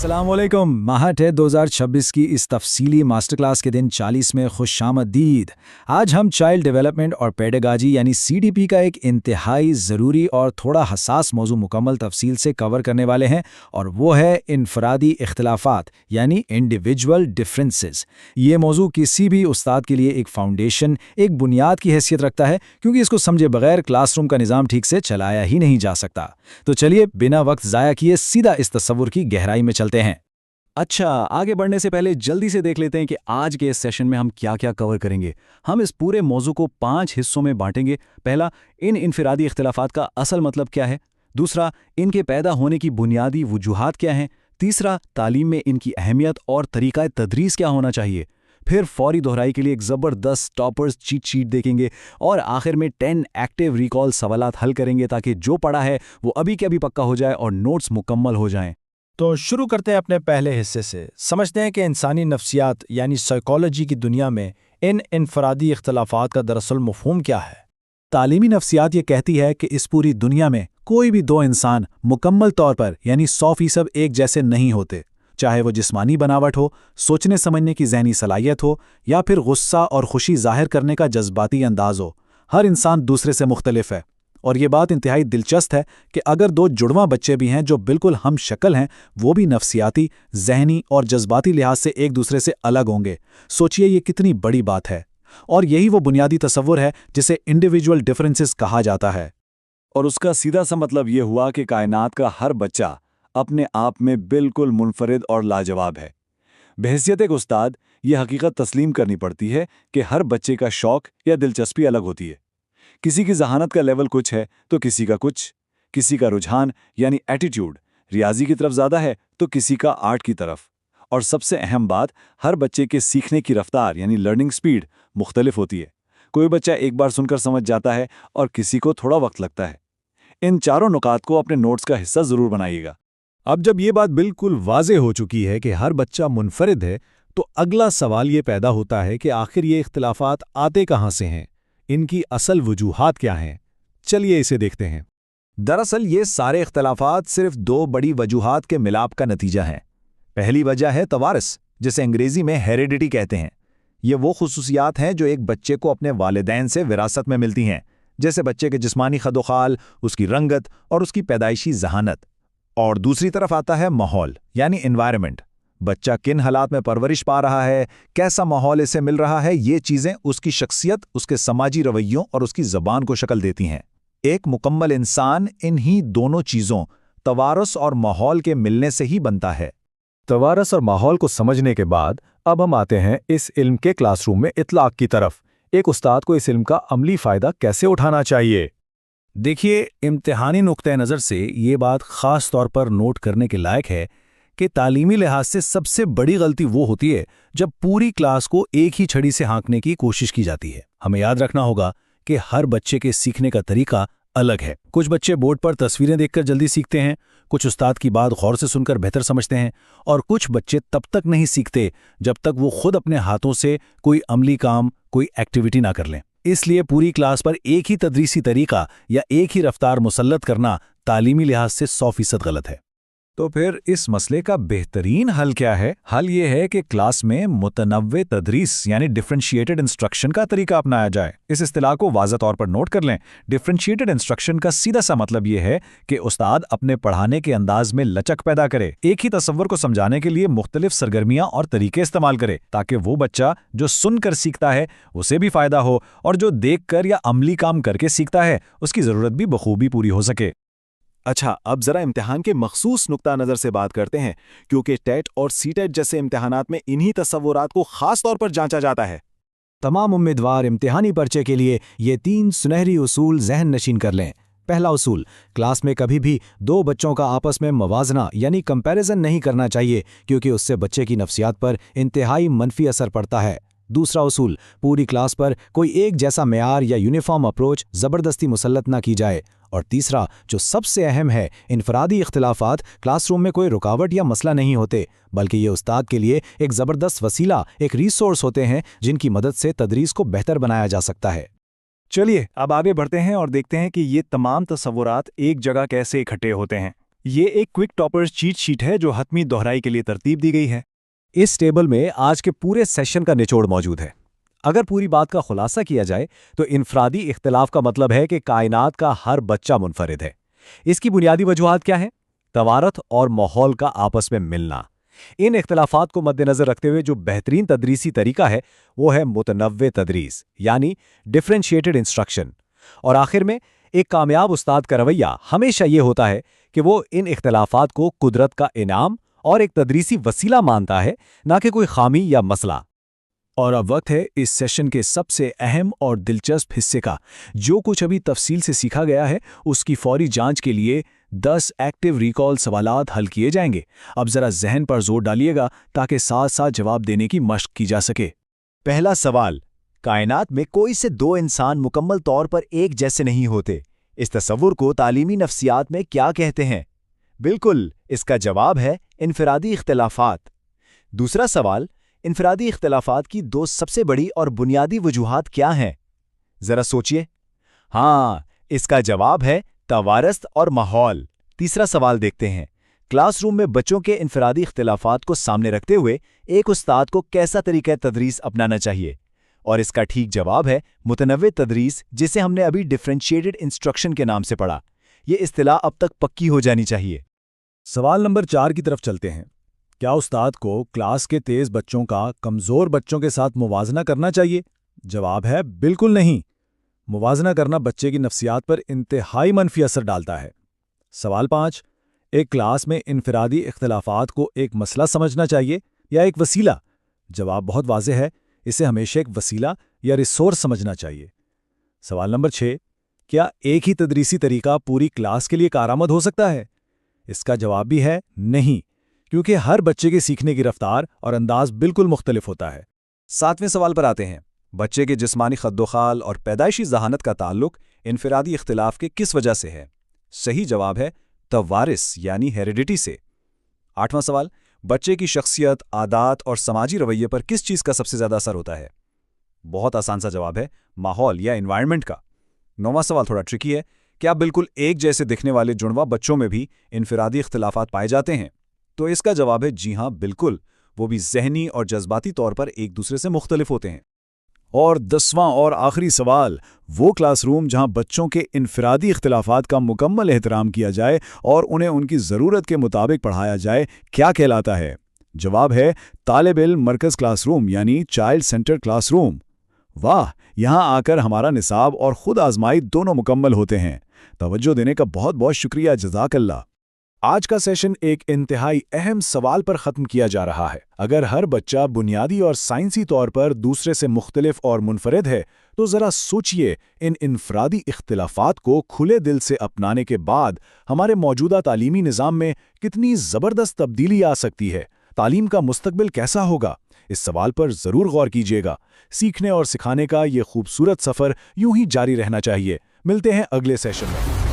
अस्सलाम वालेकुम। माहट है 2026 की इस तफसीली मास्टर क्लास के दिन 40 में खुशामदीद। आज हम चाइल्ड डेवलपमेंट और पेडागाजी यानी CDP का एक इंतहाई ज़रूरी और थोड़ा हसास मौजू मुकम्मल तफसील से कवर करने वाले हैं, और वो है इनफरादी इख्तिलाफात यानी इंडिविजुअल डिफरेंसेस। ये मौजू किसी भी उस्ताद के लिए एक फाउंडेशन, एक बुनियाद की हैसियत रखता है, क्योंकि इसको समझे बगैर क्लासरूम का निज़ाम ठीक से चलाया ही नहीं जा सकता। तो चलिए बिना वक्त ज़ाया किए सीधा इस तस्वुर की गहराई में चलते हैं। अच्छा, आगे बढ़ने से पहले जल्दी से देख लेते हैं कि आज के इस सेशन में हम क्या क्या कवर करेंगे। हम इस पूरे मौजू को 5 हिस्सों में बांटेंगे। पहला, इन इनफिरादी इख्तिलाफात का असल मतलब क्या है। दूसरा, इनके पैदा होने की बुनियादी वजूहात क्या हैं। तीसरा, तालीम में इनकी अहमियत और तरीक़ा तदरीस क्या होना चाहिए। फिर फौरी दोहराई के लिए एक ज़बरदस्त टॉपर्स चीट शीट देखेंगे, और आखिर में 10 एक्टिव रिकॉल सवालात हल करेंगे ताकि जो पढ़ा है वो अभी के अभी पक्का हो जाए और नोट्स मुकम्मल हो जाएं। तो शुरू करते हैं अपने पहले हिस्से से। समझते हैं कि इंसानी नफ्सियात यानी साइकोलॉजी की दुनिया में इन इनफरादी इख्तिलाफात का दरअसल मफ़हूम क्या है। तालीमी नफ्सियात ये कहती है कि इस पूरी दुनिया में कोई भी दो इंसान मुकम्मल तौर पर यानी 100% एक जैसे नहीं होते, चाहे वो जिस्मानी बनावट हो, सोचने समझने की ज़हनी सलाहियत हो, या फिर गुस्सा और खुशी जाहिर करने का जज्बाती अंदाज हो। हर इंसान दूसरे से मुख्तलिफ है, और ये बात इंतहाई दिलचस्प है कि अगर दो जुड़वां बच्चे भी हैं जो बिल्कुल हम शक्ल हैं, वो भी नफ्सियाती, ज़हनी और जज्बाती लिहाज से एक दूसरे से अलग होंगे। सोचिए ये कितनी बड़ी बात है, और यही वो बुनियादी तसव्वुर है जिसे इंडिविजुअल डिफरेंसेस कहा जाता है। और उसका सीधा सा मतलब ये हुआ कि कायनात का हर बच्चा अपने आप में बिल्कुल मुनफरिद और लाजवाब है। बहैसियत एक उस्ताद ये हकीकत तस्लीम करनी पड़ती है कि हर बच्चे का शौक या दिलचस्पी अलग होती है। किसी की जहानत का लेवल कुछ है तो किसी का कुछ, किसी का रुझान यानी एटीट्यूड रियाजी की तरफ ज़्यादा है तो किसी का आर्ट की तरफ। और सबसे अहम बात, हर बच्चे के सीखने की रफ्तार यानी लर्निंग स्पीड मुख्तलिफ होती है। कोई बच्चा एक बार सुनकर समझ जाता है और किसी को थोड़ा वक्त लगता है। इन चारों नुकात को अपने नोट्स का हिस्सा ज़रूर बनाइएगा। अब जब ये बात बिल्कुल वाज़ेह हो चुकी है कि हर बच्चा मुनफरिद है, तो अगला सवाल ये पैदा होता है कि आखिर ये इख्तिलाफात आते कहाँ से हैं, इनकी असल वजूहात क्या हैं। चलिए इसे देखते हैं। दरअसल ये सारे इख्तिलाफात सिर्फ 2 बड़ी वजूहात के मिलाप का नतीजा है। पहली वजह है तवारस, जिसे अंग्रेजी में हेरिडिटी कहते हैं। ये वो खुसूसियात हैं जो एक बच्चे को अपने वालिदैन से विरासत में मिलती हैं, जैसे बच्चे के जिस्मानी खदोखाल, उसकी रंगत और उसकी पैदाइशी जहानत। और दूसरी तरफ आता है माहौल यानी एनवायरनमेंट। बच्चा किन हालात में परवरिश पा रहा है, कैसा माहौल इसे मिल रहा है, ये चीज़ें उसकी शख्सियत, उसके समाजी रवैयों और उसकी ज़बान को शक्ल देती हैं। एक मुकम्मल इंसान इन्हीं दोनों चीज़ों, तवारस और माहौल के मिलने से ही बनता है। तवारस और माहौल को समझने के बाद अब हम आते हैं इस इल्म के क्लासरूम में इतलाक की तरफ। एक उस्ताद को इस इल्म का अमली फ़ायदा कैसे उठाना चाहिए। देखिए, इम्तिहानी नुक्ते नज़र से ये बात ख़ास तौर पर नोट करने के लायक है कि तालीमी लिहाज से सबसे बड़ी गलती वो होती है जब पूरी क्लास को एक ही छड़ी से हाँकने की कोशिश की जाती है। हमें याद रखना होगा कि हर बच्चे के सीखने का तरीका अलग है। कुछ बच्चे बोर्ड पर तस्वीरें देखकर जल्दी सीखते हैं, कुछ उस्ताद की बात गौर से सुनकर बेहतर समझते हैं, और कुछ बच्चे तब तक नहीं सीखते जब तक वो खुद अपने हाथों से कोई अमली काम, कोई एक्टिविटी ना कर लें। इसलिए पूरी क्लास पर एक ही तदरीसी तरीका या एक ही रफ्तार मुसल्लत करना तालीमी लिहाज से 100% गलत है। तो फिर इस मसले का बेहतरीन हल क्या है? हल ये है कि क्लास में मुतनव्वे तदरीस यानी डिफरेंशिएटेड इंस्ट्रक्शन का तरीका अपनाया जाए। इस इस्तिलाह को वाज़ह तौर पर नोट कर लें। डिफरेंशिएटेड इंस्ट्रक्शन का सीधा सा मतलब ये है कि उस्ताद अपने पढ़ाने के अंदाज में लचक पैदा करे, एक ही तसव्वुर को समझाने के लिए मुख्तलिफ सरगर्मियाँ और तरीके इस्तेमाल करे, ताकि वो बच्चा जो सुनकर सीखता है उसे भी फ़ायदा हो, और जो देख कर या अमली काम करके सीखता है उसकी ज़रूरत भी बखूबी पूरी हो सके। अच्छा, अब जरा इम्तिहान के मखसूस नुक्ता नज़र से बात करते हैं, क्योंकि टेट और सीटेट जैसे इम्तिहानात में इन्हीं तस्वुरात को खास तौर पर जांचा जाता है। तमाम उम्मीदवार इम्तिहानी पर्चे के लिए ये 3 सुनहरी उसूल ज़हन नशीन कर लें। पहला उसूल, क्लास में कभी भी 2 बच्चों का आपस में मवाजना यानी कंपैरिजन नहीं करना चाहिए, क्योंकि उससे बच्चे की नफ्सियात पर इंतहाई मनफी असर पड़ता है। दूसरा उसूल, पूरी क्लास पर कोई एक जैसा मेयार या यूनिफॉर्म अप्रोच ज़बरदस्ती मुसल्लत ना की जाए। और तीसरा, जो सबसे अहम है, इनफरादी इख्तिलाफात क्लासरूम में कोई रुकावट या मसला नहीं होते, बल्कि ये उस्ताद के लिए एक ज़बरदस्त वसीला, एक रिसोर्स होते हैं जिनकी मदद से तदरीस को बेहतर बनाया जा सकता है। चलिए अब आगे बढ़ते हैं और देखते हैं कि ये तमाम तसव्वुरात एक जगह कैसे इकट्ठे होते हैं। یہ ایک کوئک ٹاپرز چیٹ شیٹ ہے جو حتمی دہرائی کے لیے ترتیب دی گئی ہے۔ اس ٹیبل میں آج کے پورے سیشن کا نچوڑ موجود ہے۔ اگر پوری بات کا خلاصہ کیا جائے تو انفرادی اختلاف کا مطلب ہے کہ کائنات کا ہر بچہ منفرد ہے۔ اس کی بنیادی وجوہات کیا ہیں؟ توارث اور ماحول کا آپس میں ملنا۔ ان اختلافات کو مد نظر رکھتے ہوئے جو بہترین تدریسی طریقہ ہے وہ ہے متنوع تدریس، یعنی ڈفرینشیٹڈ انسٹرکشن۔ اور آخر میں ایک کامیاب استاد کا رویہ ہمیشہ یہ ہوتا ہے کہ وہ ان اختلافات کو قدرت کا انعام اور ایک تدریسی وسیلہ مانتا ہے، نہ کہ کوئی خامی یا مسئلہ۔ اور اب وقت ہے اس سیشن کے سب سے اہم اور دلچسپ حصے کا۔ جو کچھ ابھی تفصیل سے سیکھا گیا ہے اس کی فوری جانچ کے لیے 10 ایکٹیو ریکال سوالات حل کیے جائیں گے۔ اب ذرا ذہن پر زور ڈالیے گا تاکہ ساتھ ساتھ جواب دینے کی مشق کی جا سکے۔ پہلا سوال، کائنات میں کوئی سے دو انسان مکمل طور پر ایک جیسے نہیں ہوتے۔ اس تصور کو تعلیمی نفسیات میں کیا کہتے ہیں؟ بالکل، اس کا جواب ہے انفرادی اختلافات۔ دوسرا سوال، انفرادی اختلافات کی دو سب سے بڑی اور بنیادی وجوہات کیا ہیں؟ ذرا سوچئے۔ ہاں، اس کا جواب ہے توارث اور ماحول۔ تیسرا سوال دیکھتے ہیں، کلاس روم میں بچوں کے انفرادی اختلافات کو سامنے رکھتے ہوئے ایک استاد کو کیسا طریقہ تدریس اپنانا چاہیے؟ اور اس کا ٹھیک جواب ہے متنوع تدریس، جسے ہم نے ابھی ڈفرینشیٹڈ انسٹرکشن کے نام سے پڑھا۔ یہ اصطلاح اب تک پکی ہو جانی چاہیے۔ سوال نمبر 4 کی طرف چلتے ہیں۔ کیا استاد کو کلاس کے تیز بچوں کا کمزور بچوں کے ساتھ موازنہ کرنا چاہیے؟ جواب ہے بالکل نہیں۔ موازنہ کرنا بچے کی نفسیات پر انتہائی منفی اثر ڈالتا ہے۔ سوال 5، ایک کلاس میں انفرادی اختلافات کو ایک مسئلہ سمجھنا چاہیے یا ایک وسیلہ؟ جواب بہت واضح ہے، اسے ہمیشہ ایک وسیلہ یا ریسورس سمجھنا چاہیے۔ سوال نمبر 6، کیا ایک ہی تدریسی طریقہ پوری کلاس کے لیے کارآمد ہو سکتا ہے؟ اس کا جواب بھی ہے نہیں، کیونکہ ہر بچے کے سیکھنے کی رفتار اور انداز بالکل مختلف ہوتا ہے۔ 7ویں سوال پر آتے ہیں، بچے کے جسمانی خد و خال اور پیدائشی ذہانت کا تعلق انفرادی اختلاف کے کس وجہ سے ہے؟ صحیح جواب ہے توارث یعنی ہیریڈیٹی سے۔ 8واں سوال، بچے کی شخصیت، عادات اور سماجی رویے پر کس چیز کا سب سے زیادہ اثر ہوتا ہے؟ بہت آسان سا جواب ہے ماحول یا انوائرمنٹ کا۔ 9واں سوال تھوڑا ٹرکی ہے، کیا بالکل ایک جیسے دکھنے والے جڑواں بچوں میں بھی انفرادی اختلافات پائے جاتے ہیں؟ تو اس کا جواب ہے جی ہاں بالکل، وہ بھی ذہنی اور جذباتی طور پر ایک دوسرے سے مختلف ہوتے ہیں۔ اور 10واں اور آخری سوال، وہ کلاس روم جہاں بچوں کے انفرادی اختلافات کا مکمل احترام کیا جائے اور انہیں ان کی ضرورت کے مطابق پڑھایا جائے، کیا کہلاتا ہے؟ جواب ہے طالب علم مرکز کلاس روم یعنی چائلڈ سینٹر کلاس روم۔ واہ، یہاں آ کر ہمارا نصاب اور خود آزمائی دونوں مکمل ہوتے ہیں۔ توجہ دینے کا بہت بہت شکریہ، جزاک اللہ۔ آج کا سیشن ایک انتہائی اہم سوال پر ختم کیا جا رہا ہے۔ اگر ہر بچہ بنیادی اور سائنسی طور پر دوسرے سے مختلف اور منفرد ہے تو ذرا سوچئے، ان انفرادی اختلافات کو کھلے دل سے اپنانے کے بعد ہمارے موجودہ تعلیمی نظام میں کتنی زبردست تبدیلی آ سکتی ہے۔ تعلیم کا مستقبل کیسا ہوگا؟ اس سوال پر ضرور غور کیجیے گا۔ سیکھنے اور سکھانے کا یہ خوبصورت سفر یوں ہی جاری رہنا چاہیے۔ ملتے ہیں اگلے سیشن میں۔